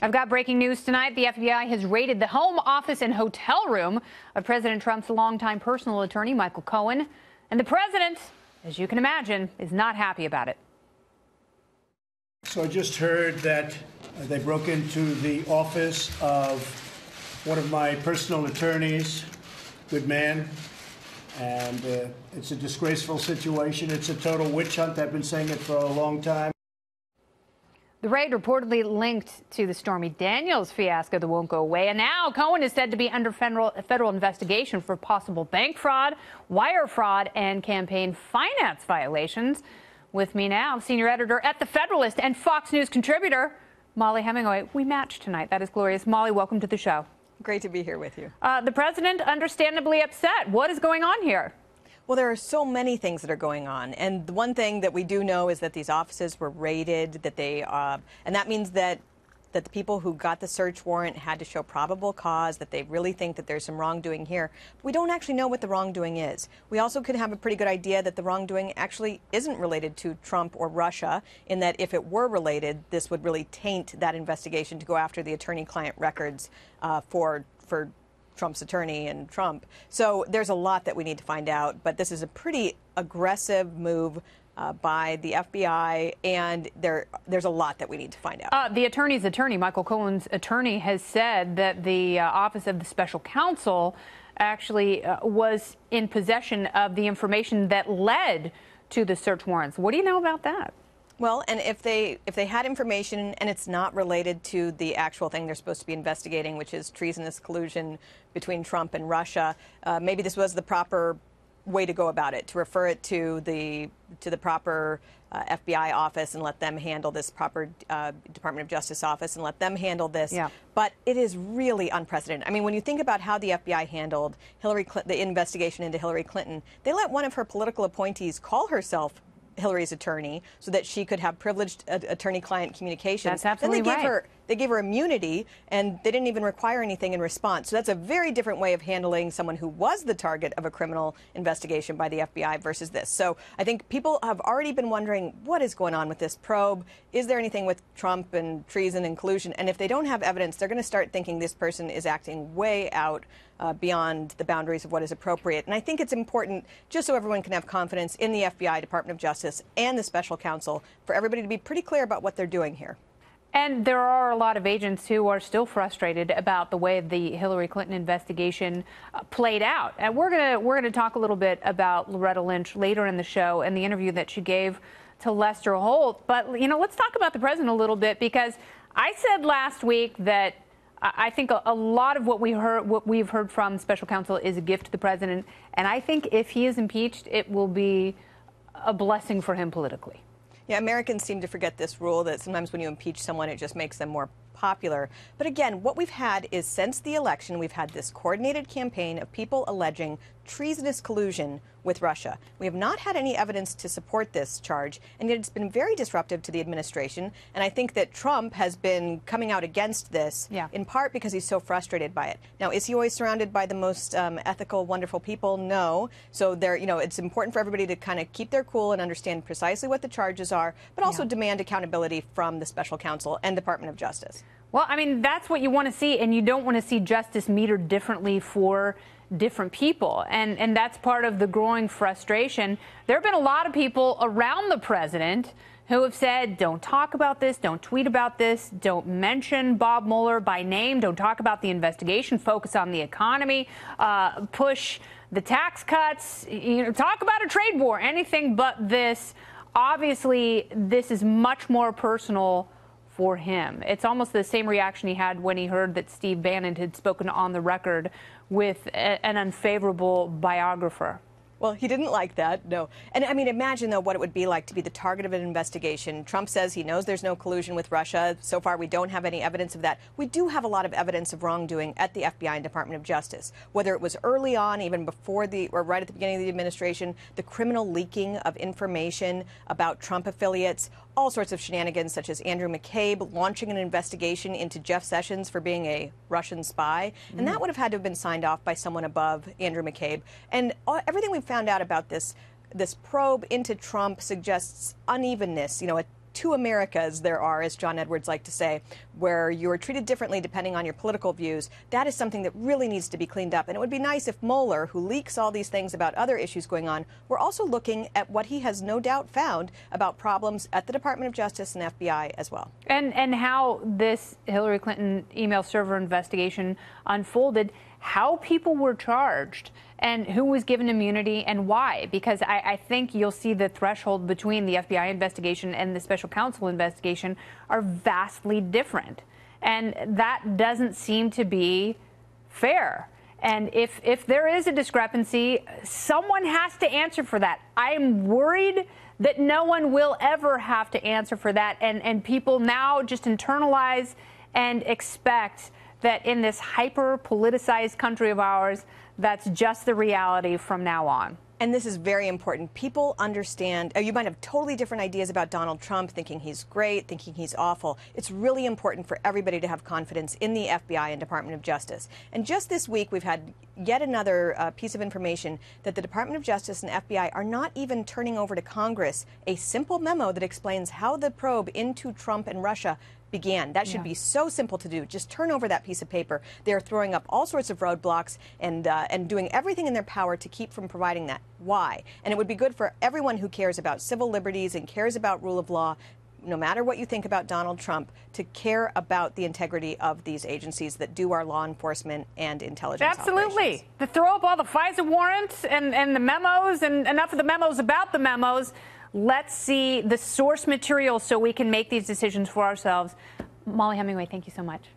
I've got breaking news tonight. The FBI has raided the home, office, and hotel room of President Trump's longtime personal attorney, Michael Cohen. And the president, as you can imagine, is not happy about it. So I just heard that they broke into the office of one of my personal attorneys, good man, and it's a disgraceful situation. It's a total witch hunt. I've been saying it for a long time. The raid reportedly linked to the Stormy Daniels fiasco that won't go away. And now Cohen is said to be under federal investigation for possible bank fraud, wire fraud, and campaign finance violations. With me now, senior editor at the Federalist and Fox News contributor, Mollie Hemingway. We matched tonight. That is glorious. Mollie, welcome to the show. Great to be here with you. The president understandably upset. What is going on here? Well, there are so many things that are going on. And the one thing that we do know is that these offices were raided, that and that means that the people who got the search warrant had to show probable cause, that they really think that there's some wrongdoing here. We don't actually know what the wrongdoing is. We also could have a pretty good idea that the wrongdoing actually isn't related to Trump or Russia, in that if it were related, this would really taint that investigation to go after the attorney-client records for Trump's attorney and Trump. So there's a lot that we need to find out, but this is a pretty aggressive move by the FBI, and there's a lot that we need to find out. The attorney's attorney, Michael Cohen's attorney, has said that the Office of the Special Counsel actually was in possession of the information that led to the search warrants. What do you know about that? Well, and if they had information and it's not related to the actual thing they're supposed to be investigating, which is treasonous collusion between Trump and Russia, maybe this was the proper way to go about it, to refer it to the proper FBI office and let them handle this, proper Department of Justice office and let them handle this. Yeah. But it is really unprecedented. I mean, when you think about how the FBI handled the investigation into Hillary Clinton, they let one of her political appointees call herself Hillary's attorney so that she could have privileged attorney-client communications. That's absolutely right. They gave her immunity, and they didn't even require anything in response. So that's a very different way of handling someone who was the target of a criminal investigation by the FBI versus this. So I think people have already been wondering, what is going on with this probe? Is there anything with Trump and treason and collusion? And if they don't have evidence, they're going to start thinking this person is acting way out beyond the boundaries of what is appropriate. And I think it's important, just so everyone can have confidence in the FBI, Department of Justice, and the special counsel, for everybody to be pretty clear about what they're doing here. And there are a lot of agents who are still frustrated about the way the Hillary Clinton investigation played out. And we're gonna talk a little bit about Loretta Lynch later in the show and the interview that she gave to Lester Holt. But let's talk about the president a little bit, because I said last week that I think a lot of what we've heard from special counsel is a gift to the president. And I think if he is impeached, it will be a blessing for him politically. Yeah, Americans seem to forget this rule that sometimes when you impeach someone, it just makes them more popular. But again, what we've had is, since the election, we've had this coordinated campaign of people alleging treasonous collusion with Russia. We have not had any evidence to support this charge, and yet it's been very disruptive to the administration. And I think that Trump has been coming out against this, in part because he's so frustrated by it. Now, is he always surrounded by the most ethical, wonderful people? No. So it's important for everybody to kind of keep their cool and understand precisely what the charges are, but also demand accountability from the special counsel and Department of Justice. Well, I mean, that's what you want to see, and you don't want to see justice metered differently for different people. And that's part of the growing frustration. There have been a lot of people around the president who have said, don't talk about this, don't tweet about this, don't mention Bob Mueller by name, don't talk about the investigation, focus on the economy, push the tax cuts, talk about a trade war, anything but this. Obviously, this is much more personal for him. It's almost the same reaction he had when he heard that Steve Bannon had spoken on the record with an unfavorable biographer. Well, he didn't like that, no. And I mean, imagine, though, what it would be like to be the target of an investigation. Trump says he knows there's no collusion with Russia. So far, we don't have any evidence of that. We do have a lot of evidence of wrongdoing at the FBI and Department of Justice, whether it was early on, even before or right at the beginning of the administration, the criminal leaking of information about Trump affiliates, all sorts of shenanigans, such as Andrew McCabe launching an investigation into Jeff Sessions for being a Russian spy. And that would have had to have been signed off by someone above Andrew McCabe. And everything we've found out about this probe into Trump suggests unevenness, two Americas there are, as John Edwards liked to say, where you're treated differently depending on your political views. That is something that really needs to be cleaned up. And it would be nice if Mueller, who leaks all these things about other issues going on, were also looking at what he has no doubt found about problems at the Department of Justice and FBI as well. And how this Hillary Clinton email server investigation unfolded, how people were charged and who was given immunity and why. Because I think you'll see the threshold between the FBI investigation and the special counsel investigation are vastly different. And that doesn't seem to be fair. And if there is a discrepancy, someone has to answer for that. I'm worried that no one will ever have to answer for that. And people now just internalize and expect that in this hyper-politicized country of ours, that's just the reality from now on. And this is very important. People understand, you might have totally different ideas about Donald Trump, thinking he's great, thinking he's awful. It's really important for everybody to have confidence in the FBI and Department of Justice. And just this week, we've had yet another piece of information that the Department of Justice and FBI are not even turning over to Congress a simple memo that explains how the probe into Trump and Russia began. That should be so simple to do. Just turn over that piece of paper. They're throwing up all sorts of roadblocks and doing everything in their power to keep from providing that. Why? And it would be good for everyone who cares about civil liberties and cares about rule of law, no matter what you think about Donald Trump, to care about the integrity of these agencies that do our law enforcement and intelligence Absolutely. operations. To throw up all the FISA warrants and the memos and enough of the memos about the memos. Let's see the source material so we can make these decisions for ourselves. Mollie Hemingway, thank you so much.